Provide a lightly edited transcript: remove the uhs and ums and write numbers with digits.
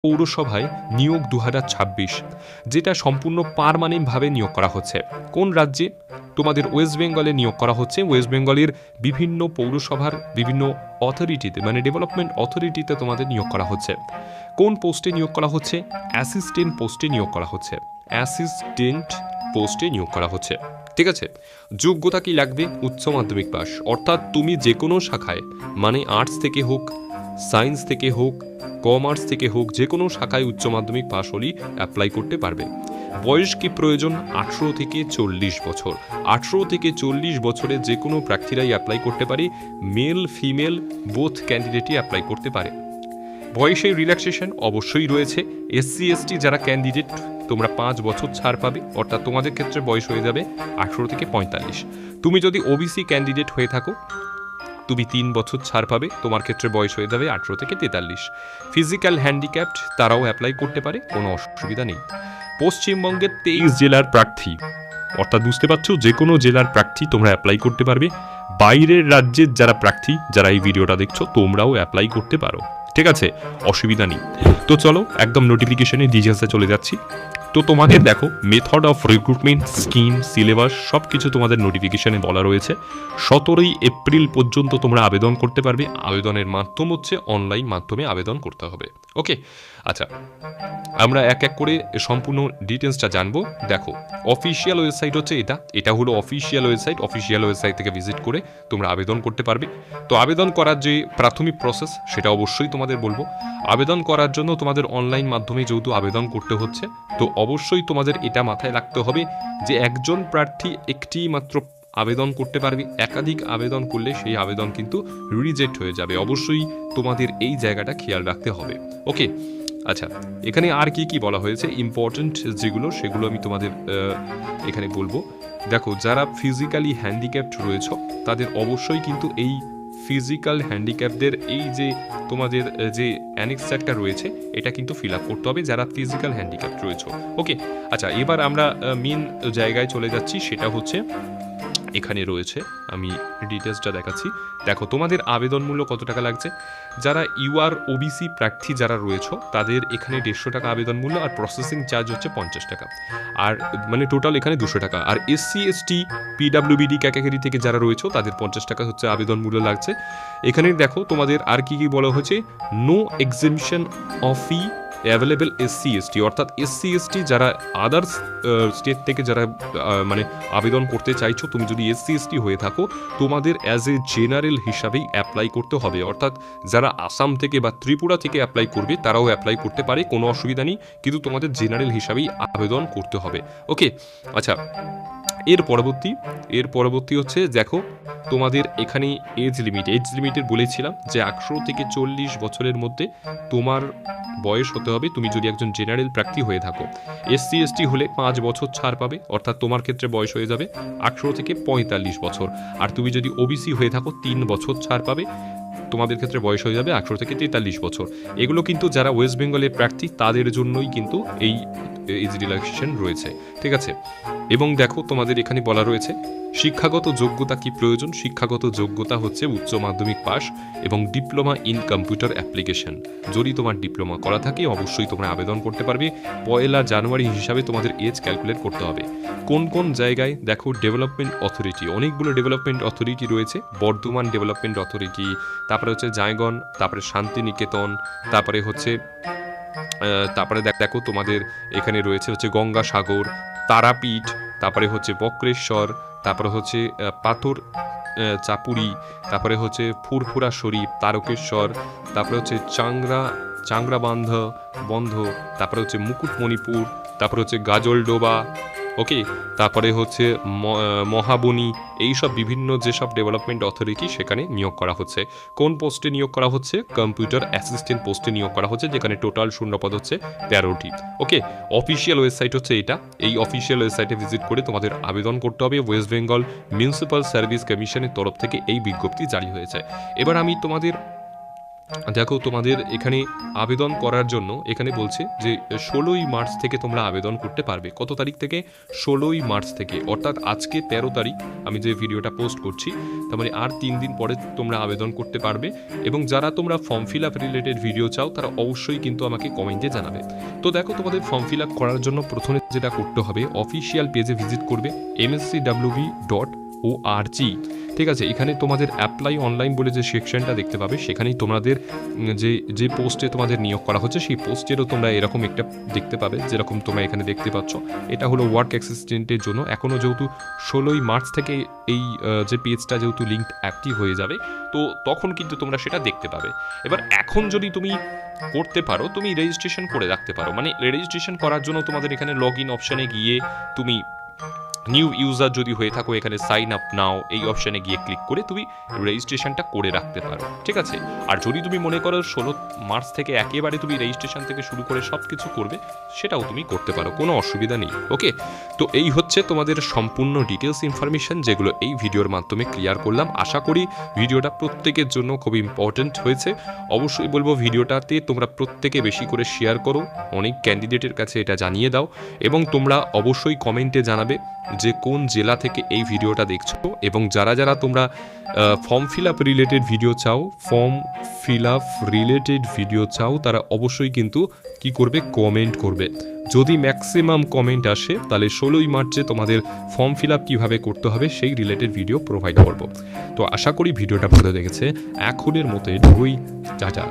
পৌরসভায় নিয়োগ ২০২৬, যেটা সম্পূর্ণ পার্মানেন্টভাবে নিয়োগ করা হচ্ছে। কোন রাজ্যে? তোমাদের ওয়েস্ট বেঙ্গলে নিয়োগ করা হচ্ছে। ওয়েস্ট বেঙ্গলের বিভিন্ন পৌরসভার বিভিন্ন অথরিটিতে, মানে ডেভেলপমেন্ট অথরিটিতে তোমাদের নিয়োগ করা হচ্ছে। কোন পোস্টে নিয়োগ করা হচ্ছে? অ্যাসিস্ট্যান্ট পোস্টে নিয়োগ করা হচ্ছে। অ্যাসিস্ট্যান্ট পোস্টে নিয়োগ করা হচ্ছে। ঠিক আছে? যোগ্যতা কি লাগবে? উচ্চ মাধ্যমিক পাস। অর্থাৎ তুমি যে কোনো শাখায়, মানে আর্টস থেকে হোক, সায়েন্স থেকে হোক, কমার্স থেকে হোক, যে কোনো শাখায় উচ্চ মাধ্যমিক পাস হলেই অ্যাপ্লাই করতে পারবে। বয়স কি প্রয়োজন? 18 থেকে 40 বছর। 18 থেকে 40 বছরে যে কোনো প্রার্থীরাই অ্যাপ্লাই করতে পারে। মেল ফিমেল বোথ ক্যান্ডিডেটই অ্যাপ্লাই করতে পারে। বয়সের রিল্যাক্সেশন অবশ্যই রয়েছে। এসসি এসটি যারা ক্যান্ডিডেট, তোমরা 5 বছর ছাড় পাবে, অর্থাৎ তোমাদের ক্ষেত্রে বয়স হয়ে যাবে 18 থেকে 45। তুমি যদি ওবিসি ক্যান্ডিডেট হয়ে থাকো, তুমি 3 বছর ছাড় পাবে, তোমার ক্ষেত্রে বয়স হয়ে যাবে 18 থেকে 43। ফিজিক্যাল হ্যান্ডিক্যাপড তারাও অ্যাপ্লাই করতে পারে, কোনো অসুবিধা নেই। পশ্চিমবঙ্গের 23 জেলার প্রার্থী, অর্থাৎ বুঝতে পারছো যে কোনো জেলার প্রার্থী তোমরা অ্যাপ্লাই করতে পারবে। বাইরের রাজ্যের যারা প্রার্থী, যারা এই ভিডিওটা দেখছো, তোমরাও অ্যাপ্লাই করতে পারো। ঠিক আছে, অসুবিধা নেই। তো চলো একদম নোটিফিকেশনে ডিটেলসে চলে যাচ্ছি। তো তোমাদের দেখো, method of recruitment, scheme, syllabus সব কিছু তোমাদের নোটিফিকেশনে বলা রয়েছে। 17 এপ্রিল পর্যন্ত তোমরা আবেদন করতে পারবে। আবেদনের মাধ্যম হচ্ছে অনলাইন মাধ্যমে আবেদন করতে হবে। ওকে, আচ্ছা, আমরা এক এক করে সম্পূর্ণ ডিটেলসটা জানবো। দেখো, অফিসিয়াল ওয়েবসাইট হচ্ছে এটা হলো অফিসিয়াল ওয়েবসাইট। অফিসিয়াল ওয়েবসাইট থেকে ভিজিট করে তোমরা আবেদন করতে পারবে। তো আবেদন করার যে প্রাথমিক প্রসেস, সেটা অবশ্যই তোমাদের বলবো। আবেদন করার জন্য তোমাদের অনলাইন মাধ্যমে যেহেতু আবেদন করতে হচ্ছে, তো অবশ্যই তোমাদের এটা মাথায় রাখতে হবে যে একজন প্রার্থী একটি মাত্র আবেদন করতে পারবে। একাধিক আবেদন করলে সেই আবেদন কিন্তু রিজেক্ট হয়ে যাবে। অবশ্যই তোমাদের এই জায়গাটা খেয়াল রাখতে হবে। ওকে, আচ্ছা, এখানে আর কি কি বলা হয়েছে ইম্পর্টেন্ট যেগুলো, সেগুলো আমি তোমাদের এখানে বলবো। দেখো, যারা ফিজিক্যালি হ্যান্ডিক্যাপড রয়েছে তাদের অবশ্যই কিন্তু এই ফিজিক্যাল হ্যান্ডিক্যাপদের এই যে তোমাদের যে অ্যানেক্সারটা রয়েছে, এটা কিন্তু ফিল আপ করতে হবে যারা ফিজিক্যাল হ্যান্ডিক্যাপড রয়েছে। ওকে, আচ্ছা, এবার আমরা মেন জায়গায় চলে যাচ্ছি, সেটা হচ্ছে এখানে রয়েছে, আমি ডিটেলসটা দেখাচ্ছি। দেখো, তোমাদের আবেদন মূল্য কত টাকা লাগছে। যারা ইউআর ওবিসি প্রার্থী যারা রয়েছে তাদের এখানে 150 টাকা আবেদন মূল্য, আর প্রসেসিং চার্জ হচ্ছে 50 টাকা, আর মানে টোটাল এখানে 200 টাকা। আর এসসি এসটি পিডাব্লিউবিডি ক্যাটাগরি থেকে যারা রয়েছে তাদের 50 টাকা হচ্ছে আবেদন মূল্য লাগছে। এখানে দেখো তোমাদের আর কি কি বলা হয়েছে, no exemption of fee available SC ST, অর্থাৎ এসসি এসটি যারা আদার্স স্টেট থেকে যারা মানে আবেদন করতে চাইছো, তুমি যদি এসসি এসটি হয়ে থাকো, তোমাদের অ্যাজ এ জেনারেল হিসাবেই অ্যাপ্লাই করতে হবে। অর্থাৎ যারা আসাম থেকে বা ত্রিপুরা থেকে অ্যাপ্লাই করবে তারাও অ্যাপ্লাই করতে পারে, কোনো অসুবিধা নেই, কিন্তু তোমাদের জেনারেল হিসাবেই আবেদন করতে হবে। ওকে, আচ্ছা, এর পরবর্তী হচ্ছে, দেখো তোমাদের এখানে এজ লিমিটের বলেছিলাম যে 18 থেকে 40 বছরের মধ্যে তোমার বয়স হতে হবে, তুমি যদি একজন জেনারেল প্রার্থী হয়ে থাকো। এসসি এসটি হলে 5 বছর ছাড় পাবে, অর্থাৎ তোমার ক্ষেত্রে বয়স হয়ে যাবে 18 থেকে 45 বছর। আর তুমি যদি ওবিসি হয়ে থাকো 3 বছর ছাড় পাবে, তোমাদের ক্ষেত্রে বয়স হয়ে যাবে 18 থেকে 43 বছর। এগুলো কিন্তু যারা ওয়েস্ট বেঙ্গলের প্রার্থী তাদের জন্যই কিন্তু এই এজ রিল্যাক্সেশন রয়েছে। ঠিক আছে, এবং দেখো তোমাদের এখানে বলা রয়েছে শিক্ষাগত যোগ্যতা কি প্রয়োজন। শিক্ষাগত যোগ্যতা হচ্ছে উচ্চ মাধ্যমিক পাস এবং ডিপ্লোমা ইন কম্পিউটার অ্যাপ্লিকেশন। যদি তোমার ডিপ্লোমা করা থাকে অবশ্যই তোমরা আবেদন করতে পারবে। 1 জানুয়ারি হিসাবে তোমাদের এজ ক্যালকুলেট করতে হবে। কোন কোন জায়গায়, দেখো, ডেভেলপমেন্ট অথরিটি, অনেকগুলো ডেভেলপমেন্ট অথরিটি রয়েছে। বর্ধমান ডেভেলপমেন্ট অথরিটি, তারপরে হচ্ছে জায়গন, তারপরে শান্তিনিকেতন, তারপরে দেখো তোমাদের এখানে রয়েছে হচ্ছে গঙ্গাসাগর, তারাপীঠ, তারপরে হচ্ছে বক্রেশ্বর, তারপরে হচ্ছে পাথর চাপুরি, তারপরে হচ্ছে ফুরফুরা শরীফ, তারকেশ্বর, তারপরে হচ্ছে চাংরা বন্ধ, তারপরে হচ্ছে মুকুটমণিপুর, তারপরে হচ্ছে গাজলডোবা। ওকে, তারপরে হচ্ছে মহাবনী, এইসব বিভিন্ন যেসব ডেভেলপমেন্ট অথরিটি সেখানে নিয়োগ করা হচ্ছে। কোন পোস্টে নিয়োগ করা হচ্ছে? কম্পিউটার অ্যাসিস্ট্যান্ট পোস্টে নিয়োগ করা হচ্ছে, যেখানে টোটাল শূন্যপদ হচ্ছে 13টি। ওকে, অফিসিয়াল ওয়েবসাইট হচ্ছে এটা। এই অফিসিয়াল ওয়েবসাইটে ভিজিট করে তোমাদের আবেদন করতে হবে। ওয়েস্ট বেঙ্গল মিউনিসিপ্যাল সার্ভিস কমিশনের তরফ থেকে এই বিজ্ঞপ্তি জারি হয়েছে। এবার আমি তোমাদের দেখো তোমাদের এখানে আবেদন করার জন্য এখানে বলছে যে 16ই মার্চ থেকে তোমরা আবেদন করতে পারবে। কত তারিখ থেকে? 16ই মার্চ থেকে, অর্থাৎ আজকে 13 তারিখ আমি যে ভিডিওটা পোস্ট করছি, তার মানে আর 3 দিন পরে তোমরা আবেদন করতে পারবে। এবং যারা তোমরা form fill up related video চাও তারা অবশ্যই কিন্তু আমাকে কমেন্টে জানাবে। তো দেখো তোমাদের ফর্ম ফিল আপ করার জন্য প্রথমে যেটা করতে হবে, অফিসিয়াল পেজে ভিজিট করবে mscwb.org। ঠিক আছে, এখানে তোমাদের অ্যাপ্লাই অনলাইন বলে যে সেকশনটা দেখতে পাবে, সেখানেই তোমাদের যে পোস্টে তোমাদের নিয়োগ করা হচ্ছে সেই পোস্টেরও তোমরা এরকম একটা দেখতে পাবে, যেরকম তোমরা এখানে দেখতে পাচ্ছ। এটা হলো ওয়ার্ক অ্যাসিস্ট্যান্টের জন্য। এখনও যেহেতু 16ই মার্চ থেকে এই যে পেজটা যেহেতু লিঙ্ক অ্যাক্টিভ হয়ে যাবে, তো তখন কিন্তু তোমরা সেটা দেখতে পাবে। এবার এখন যদি তুমি করতে পারো, তুমি রেজিস্ট্রেশন করে রাখতে পারো। মানে রেজিস্ট্রেশন করার জন্য তোমাদের এখানে লগ ইন অপশানে গিয়ে তুমি নিউ ইউজার যদি হয়ে থাকো, এখানে সাইন আপ নাও এই অপশানে গিয়ে ক্লিক করে তুমি রেজিস্ট্রেশনটা করে রাখতে পারো। ঠিক আছে, আর যদি তুমি মনে করো 16 মার্চ থেকে একেবারে তুমি রেজিস্ট্রেশন থেকে শুরু করে সব কিছু করবে, সেটাও তুমি করতে পারো, কোনো অসুবিধা নেই। ওকে, তো এই হচ্ছে তোমাদের সম্পূর্ণ ডিটেলস ইনফরমেশন, যেগুলো এই ভিডিওর মাধ্যমে ক্লিয়ার করলাম। আশা করি ভিডিওটা প্রত্যেকের জন্য খুব ইম্পর্টেন্ট হয়েছে। অবশ্যই বলবো ভিডিওটাতে তোমরা প্রত্যেকে বেশি করে শেয়ার করো, অনেক ক্যান্ডিডেটের কাছে এটা জানিয়ে দাও, এবং তোমরা অবশ্যই কমেন্টে জানাবে যে কোন জেলা থেকে এই ভিডিওটা দেখছো। এবং যারা যারা তোমরা form fill up related video চাও, তারা অবশ্যই কিন্তু কি করবে, কমেন্ট করবে। যদি ম্যাক্সিমাম কমেন্ট আসে তাহলে 16ই মার্চে তোমাদের ফর্ম ফিল আপ কীভাবে করতে হবে সেই রিলেটেড ভিডিও প্রোভাইড করব। তো আশা করি ভিডিওটা ভালো লেগেছে। এখনের মতো টাটা।